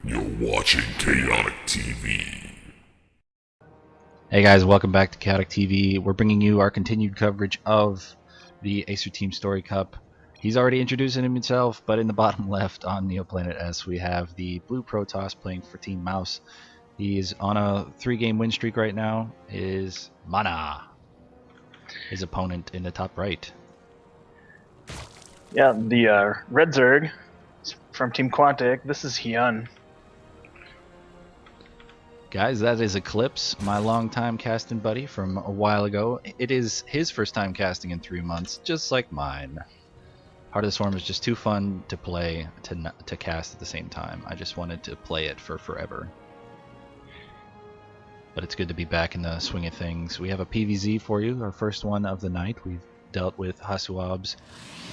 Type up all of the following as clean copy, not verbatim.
You're watching Chaotic TV. Hey guys, welcome back to Chaotic TV. We're bringing you our continued coverage of the Acer TeamStory Cup. He's already introducing himself, but in the bottom left on NeoPlanet we have the blue Protoss playing for Team Mouse. He's on a 3-game win streak right now. Is MaNa, his opponent in the top right. Yeah, the Red Zerg from Team Quantic. This is Hyun. Guys, that is Eclipse, my longtime casting buddy from a while ago. It is his first time casting in 3 months, just like mine. Heart of the Swarm is just too fun to play, to cast at the same time. I just wanted to play it for forever. But it's good to be back in the swing of things. We have a PvZ for you, our first one of the night. We've dealt with Hasuabs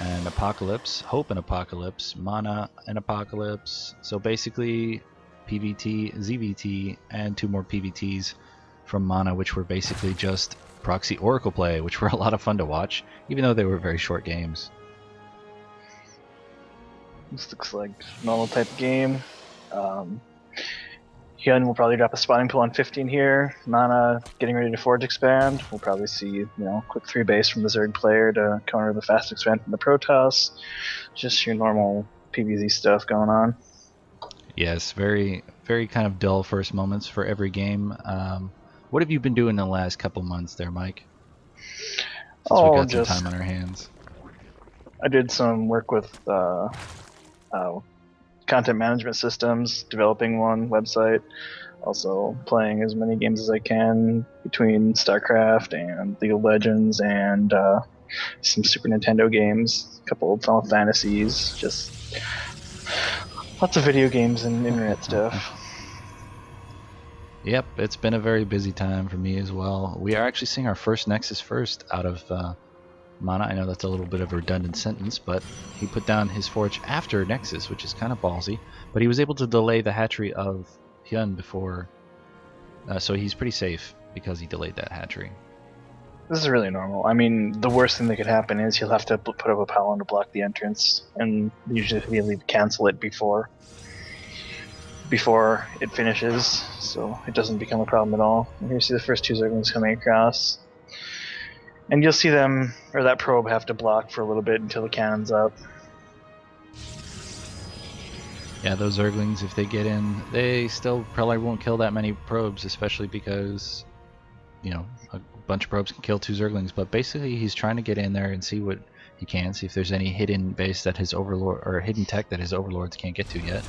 and Apocalypse, Hope and Apocalypse, MaNa and Apocalypse. So basically PVT, ZVT, and 2 more PVTs from MaNa, which were basically just proxy Oracle play, which were a lot of fun to watch, even though they were very short games. This looks like normal type game. Hyun will probably drop a spawning pool on 15 here. MaNa getting ready to forge expand. We'll probably see, quick 3 base from the Zerg player to counter the fast expand from the Protoss. Just your normal PvZ stuff going on. Yes, very kind of dull first moments for every game. What have you been doing the last couple months there, Mike? Since we got some time on our hands. I did some work with content management systems, developing one website, also playing as many games as I can between StarCraft and League of Legends and some Super Nintendo games, a couple of Final Fantasies, just lots of video games and internet stuff. Yep, it's been a very busy time for me as well. We are actually seeing our first Nexus first out of MaNa. I know that's a little bit of a redundant sentence, but he put down his forge after Nexus, which is kind of ballsy. But he was able to delay the hatchery of Hyun before, so he's pretty safe because he delayed that hatchery. This is really normal. I mean, the worst thing that could happen is he'll have to put up a pylon to block the entrance, and usually he'll cancel it before it finishes, so it doesn't become a problem at all. And here you see the first 2 Zerglings coming across. And you'll see them, or that probe, have to block for a little bit until the cannon's up. Yeah, those Zerglings, if they get in, they still probably won't kill that many probes, especially because, a bunch of probes can kill 2 Zerglings. But basically, he's trying to get in there and see what he can, see if there's any hidden base that his overlord, or hidden tech that his overlords can't get to yet.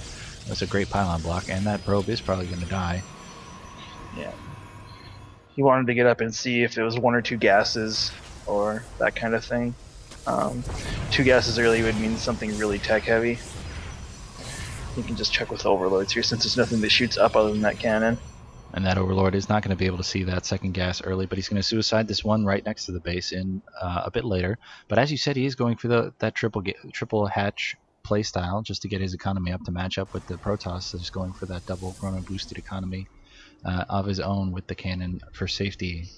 That's a great pylon block, and that probe is probably going to die. Yeah. He wanted to get up and see if it was 1 or 2 gases or that kind of thing. 2 gases early would mean something really tech heavy. You can just check with overlords here since there's nothing that shoots up other than that cannon. And that overlord is not going to be able to see that second gas early, but he's going to suicide this one right next to the base in a bit later. But as you said, he is going for that triple hatch playstyle just to get his economy up to match up with the Protoss. So just going for that double Chrono boosted economy of his own with the cannon for safety.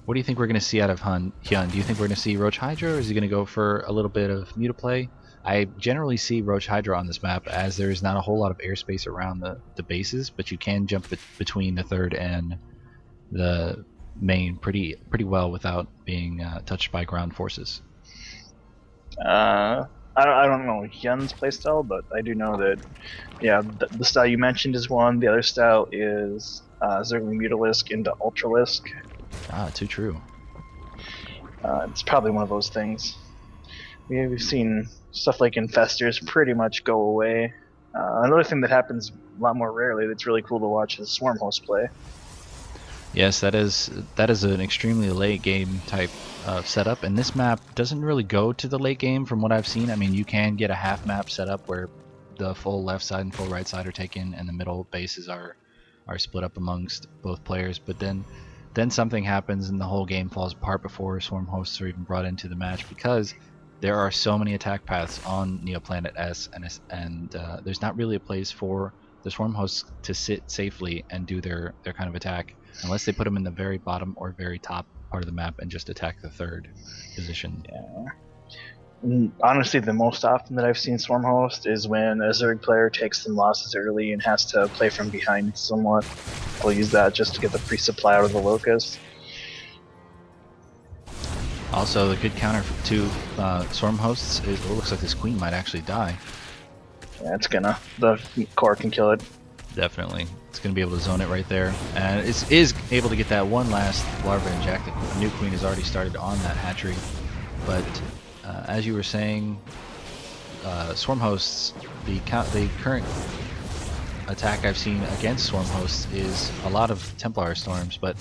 What do you think we're going to see out of Hyun? Do you think we're going to see Roach Hydra, or is he going to go for a little bit of mutaplay? I generally see Roach Hydra on this map, as there is not a whole lot of airspace around the bases, but you can jump between the 3rd and the main pretty well without being touched by ground forces. I don't know Hyun's playstyle, but I do know that, yeah, the style you mentioned is one. The other style is Zergling Mutalisk into Ultralisk. Ah, too true. It's probably one of those things. We've seen stuff like Infestors pretty much go away. Another thing that happens a lot more rarely that's really cool to watch is Swarm Host play. Yes, that is an extremely late game type of setup, and this map doesn't really go to the late game from what I've seen. I mean, you can get a half map setup where the full left side and full right side are taken, and the middle bases are split up amongst both players. But then something happens, and the whole game falls apart before Swarm Hosts are even brought into the match, because there are so many attack paths on NeoPlanet S, and there's not really a place for the Swarm Hosts to sit safely and do their kind of attack, unless they put them in the very bottom or very top part of the map and just attack the 3rd position. Yeah. Honestly, the most often that I've seen Swarm Host is when a Zerg player takes some losses early and has to play from behind somewhat. They'll use that just to get the free supply out of the Locust. Also, the good counter to Swarm Hosts is it looks like this queen might actually die. Yeah, the core can kill it. Definitely. It's going to be able to zone it right there. And it is able to get that one last larva inject. The new queen has already started on that hatchery. But as you were saying, Swarm Hosts, the current attack I've seen against Swarm Hosts is a lot of Templar Storms. But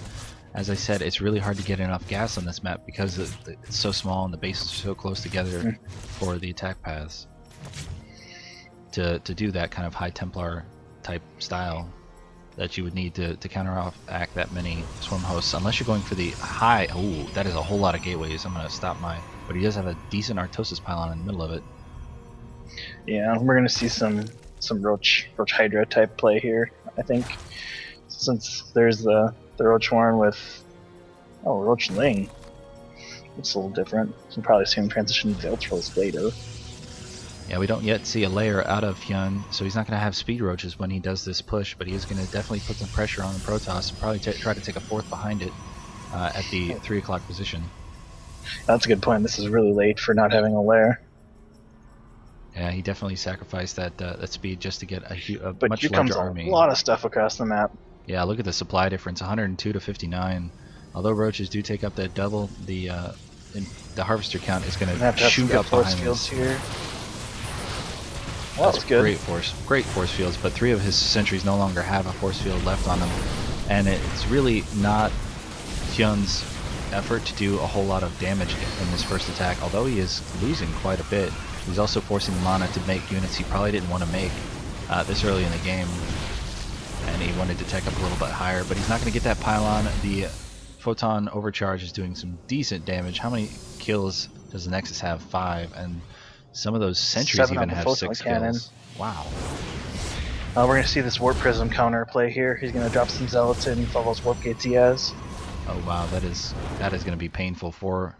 as I said, it's really hard to get enough gas on this map because it's so small and the bases are so close together for the attack paths. To do that kind of high Templar type style that you would need to counteract that many Swarm Hosts, unless you're going for the high. Oh, that is a whole lot of gateways. I'm going to stop my. But he does have a decent Artosis pylon in the middle of it. Yeah, we're going to see some Roach Hydra type play here, I think. Since there's the Roach Warren with Roach Ling. It's a little different. You'll probably see him transition to the Ultras later. Yeah, we don't yet see a layer out of Hyun, so he's not going to have speed roaches when he does this push, but he is going to definitely put some pressure on the Protoss and probably try to take a fourth behind it at the 3 o'clock position. That's a good point. This is really late for not having a lair. Yeah, he definitely sacrificed that speed just to get a but much here larger comes army. A lot of stuff across the map. Yeah, look at the supply difference, 102 to 59. Although roaches do take up that double, the harvester count is going to shoot up behind fields here. Well, that's good. Great force fields, but 3 of his sentries no longer have a force field left on them, and it's really not Hyun's effort to do a whole lot of damage in this first attack. Although he is losing quite a bit, he's also forcing MaNa to make units he probably didn't want to make this early in the game, and he wanted to tech up a little bit higher, but he's not going to get that pylon. The photon overcharge is doing some decent damage. How many kills does the Nexus have? 5, and some of those sentries even have 6 kills. Wow. We're going to see this Warp Prism counter play here. He's going to drop some Zealots in with all those Warp Gates he has. Oh wow, that is going to be painful for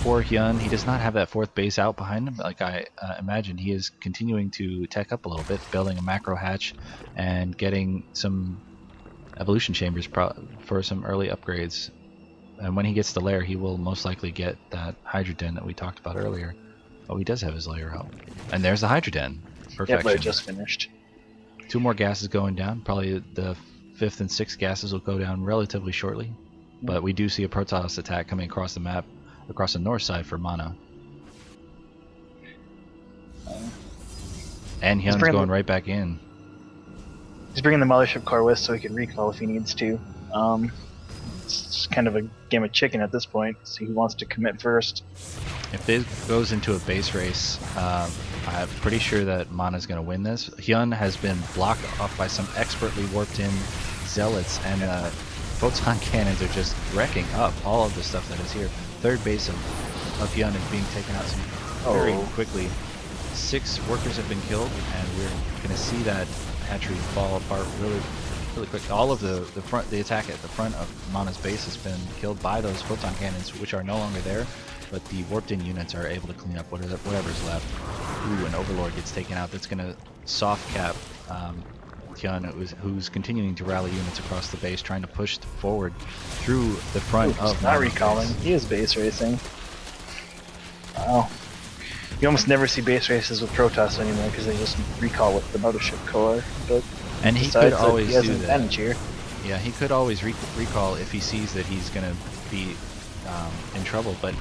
Hyun. He does not have that 4th base out behind him. Like I imagine, he is continuing to tech up a little bit, building a macro hatch and getting some evolution chambers for some early upgrades. And when he gets the lair, he will most likely get that Hydra Den that we talked about earlier. Oh, he does have his layer out. And there's the Hydra Den. Perfection. Yeah, but it just finished. 2 more gases going down. Probably the 5th and 6th gases will go down relatively shortly. But we do see a Protoss attack coming across the map, across the north side for MaNa. And Hyun's going right back in. He's bringing the Mothership core with so he can recall if he needs to. It's kind of a game of chicken at this point, so he wants to commit first. If this goes into a base race, I'm pretty sure that MaNa's going to win this. Hyun has been blocked off by some expertly warped in Zealots, and photon cannons are just wrecking up all of the stuff that is here. 3rd base of Hyun is being taken out very quickly. 6 workers have been killed, and we're going to see that hatchery fall apart really quick. All of the attack at the front of MaNa's base has been killed by those photon cannons, which are no longer there. But the warped in units are able to clean up whatever's left. Ooh, an Overlord gets taken out. That's going to soft cap Hyun, who's continuing to rally units across the base, trying to push forward through the front of not recalling. Base. He is base racing. Wow. You almost never see base races with Protoss anymore because they just recall with the Mothership core. But and he could always do that. Here. Yeah, he could always recall if he sees that he's going to be in trouble, but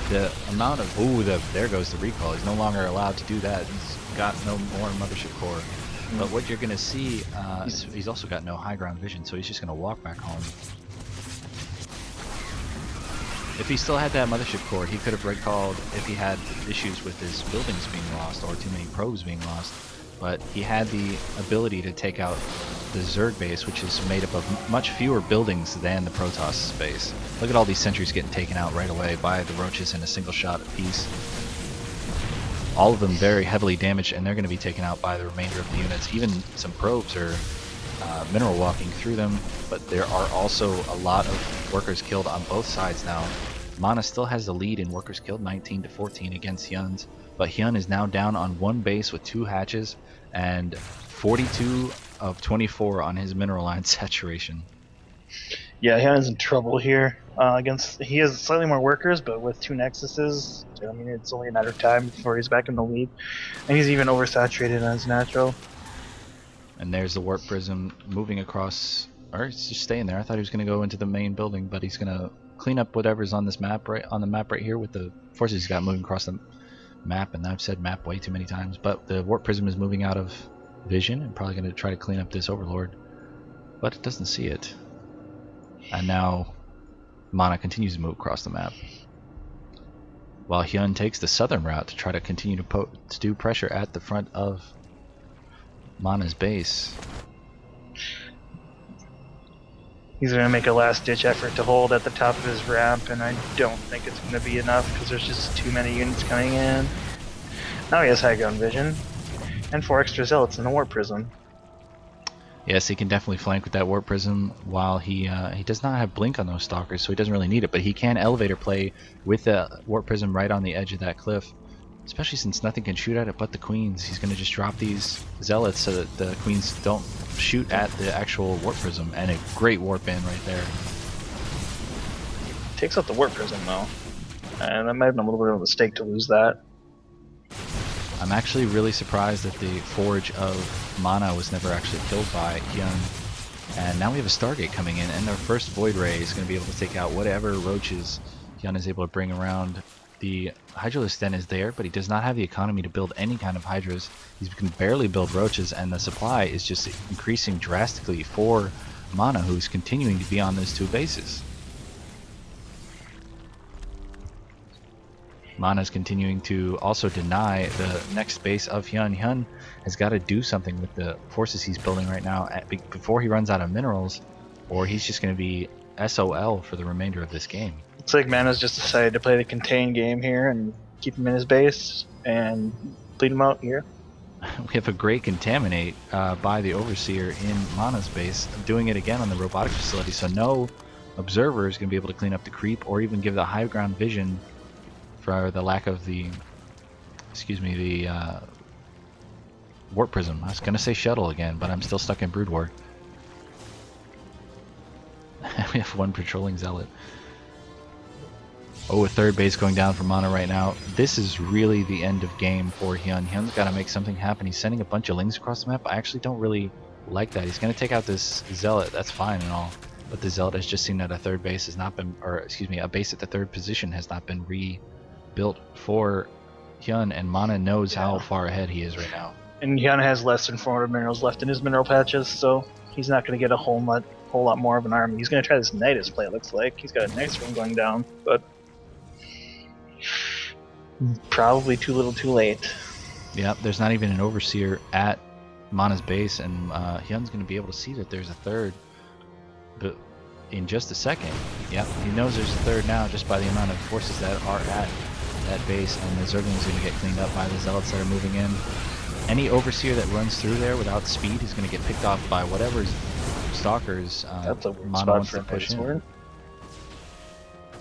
the amount of there goes the recall. He's no longer allowed to do that. He's got no more Mothership core. But what you're going to see, he's also got no high ground vision, so he's just going to walk back home. If he still had that Mothership core, he could have recalled if he had issues with his buildings being lost or too many probes being lost. But he had the ability to take out the Zerg base, which is made up of much fewer buildings than the Protoss base. Look at all these sentries getting taken out right away by the roaches in a single shot apiece. All of them very heavily damaged, and they're going to be taken out by the remainder of the units. Even some probes are mineral walking through them, but there are also a lot of workers killed on both sides now. MaNa still has the lead in workers killed, 19-14 against Hyun's, but Hyun is now down on one base with 2 hatches and 42 of 24 on his mineral line saturation. Yeah, Hyun's in trouble here. He has slightly more workers, but with 2 Nexuses, I mean, it's only a matter of time before he's back in the lead. And he's even oversaturated on his natural. And there's the warp prism moving across, or it's just staying there. I thought he was going to go into the main building, but he's going to clean up whatever's on this map, right on the map right here with the forces he's got moving across the map. And I've said map way too many times, but the warp prism is moving out of vision and probably going to try to clean up this overlord, but it doesn't see it. And now MaNa continues to move across the map, while Hyun takes the southern route to try to continue to do pressure at the front of MaNa's base. He's going to make a last-ditch effort to hold at the top of his ramp, and I don't think it's going to be enough because there's just too many units coming in. Now he has high ground vision and 4 extra zealots in the warp prism. Yes, he can definitely flank with that warp prism, while he does not have blink on those stalkers, so he doesn't really need it, but he can elevator play with the warp prism right on the edge of that cliff, especially since nothing can shoot at it but the queens. He's going to just drop these zealots so that the queens don't shoot at the actual warp prism, and a great warp in right there. Takes out the warp prism though, and that might have been a little bit of a mistake to lose that. I'm actually really surprised that the forge of MaNa was never actually killed by Hyun. And now we have a Stargate coming in, and their first Void Ray is going to be able to take out whatever roaches Hyun is able to bring around. The Hydralisk Den is there, but he does not have the economy to build any kind of Hydras. He can barely build roaches, and the supply is just increasing drastically for MaNa, who's continuing to be on those 2 bases. MaNa is continuing to also deny the next base of Hyun. Hyun has got to do something with the forces he's building right now before he runs out of minerals, or he's just going to be SOL for the remainder of this game. Looks like MaNa's just decided to play the contain game here and keep him in his base and bleed him out here. We have a great contaminate by the Overseer in MaNa's base, doing it again on the robotics facility, so no observer is going to be able to clean up the creep or even give the high ground vision for the lack of the, warp prism. I was going to say shuttle again, but I'm still stuck in Brood War. We have 1 patrolling zealot. Oh, a 3rd base going down for MaNa right now. This is really the end of game for Hyun. Hyun's got to make something happen. He's sending a bunch of lings across the map. I actually don't really like that. He's going to take out this zealot. That's fine and all. But the zealot has just seen that a 3rd base has not been, a base at the 3rd position has not been rebuilt for Hyun, and MaNa knows how far ahead he is right now. And Hyun has less than 400 minerals left in his mineral patches, so he's not going to get a whole lot more of an army. He's going to try this Nidus play, it looks like. He's got a next one going down, but probably too little too late. Yep, there's not even an Overseer at MaNa's base, and Hyun's going to be able to see that there's a 3rd but in just a second. Yep, he knows there's a 3rd now just by the amount of forces that are at that base, and the Zergling's going to get cleaned up by the Zealots that are moving in. Any Overseer that runs through there without speed is going to get picked off by whatever Stalkers That's a weird MaNa spot wants for to push in. sword.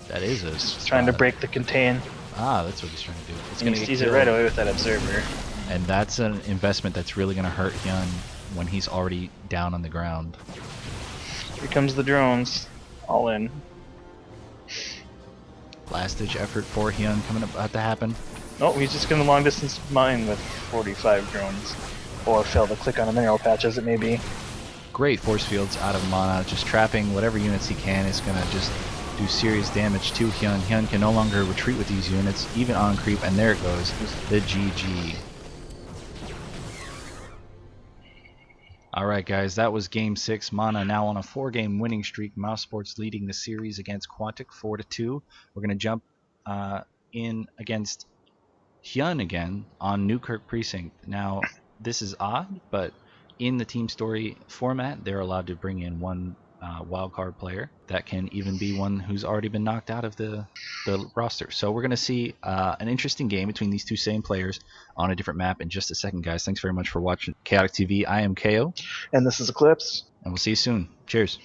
That is a Trying to spot. break the contain. Ah, that's what he's trying to do. It's And going he to sees get it right killed. away with that observer. And that's an investment that's really going to hurt Hyun when he's already down on the ground. Here comes the drones. All in. Last ditch effort for Hyun coming about to happen. No, he's just going to long distance mine with 45 drones. Or fail to click on a mineral patch as it may be. Great force fields out of MaNa, just trapping whatever units he can. Is going to just do serious damage to Hyun. Hyun can no longer retreat with these units, even on creep, and there it goes, the GG. Alright guys, that was game 6. MaNa now on a 4-game winning streak. MouseSports leading the series against Quantic 4-2. We're going to jump in against Hyun again on Newkirk Precinct. Now, this is odd, but in the TeamStory format, they're allowed to bring in 1 wildcard player that can even be one who's already been knocked out of the roster. So we're going to see an interesting game between these 2 same players on a different map in just a second, guys. Thanks very much for watching Chaotic TV. I am KO. And this is Eclipse. And we'll see you soon. Cheers.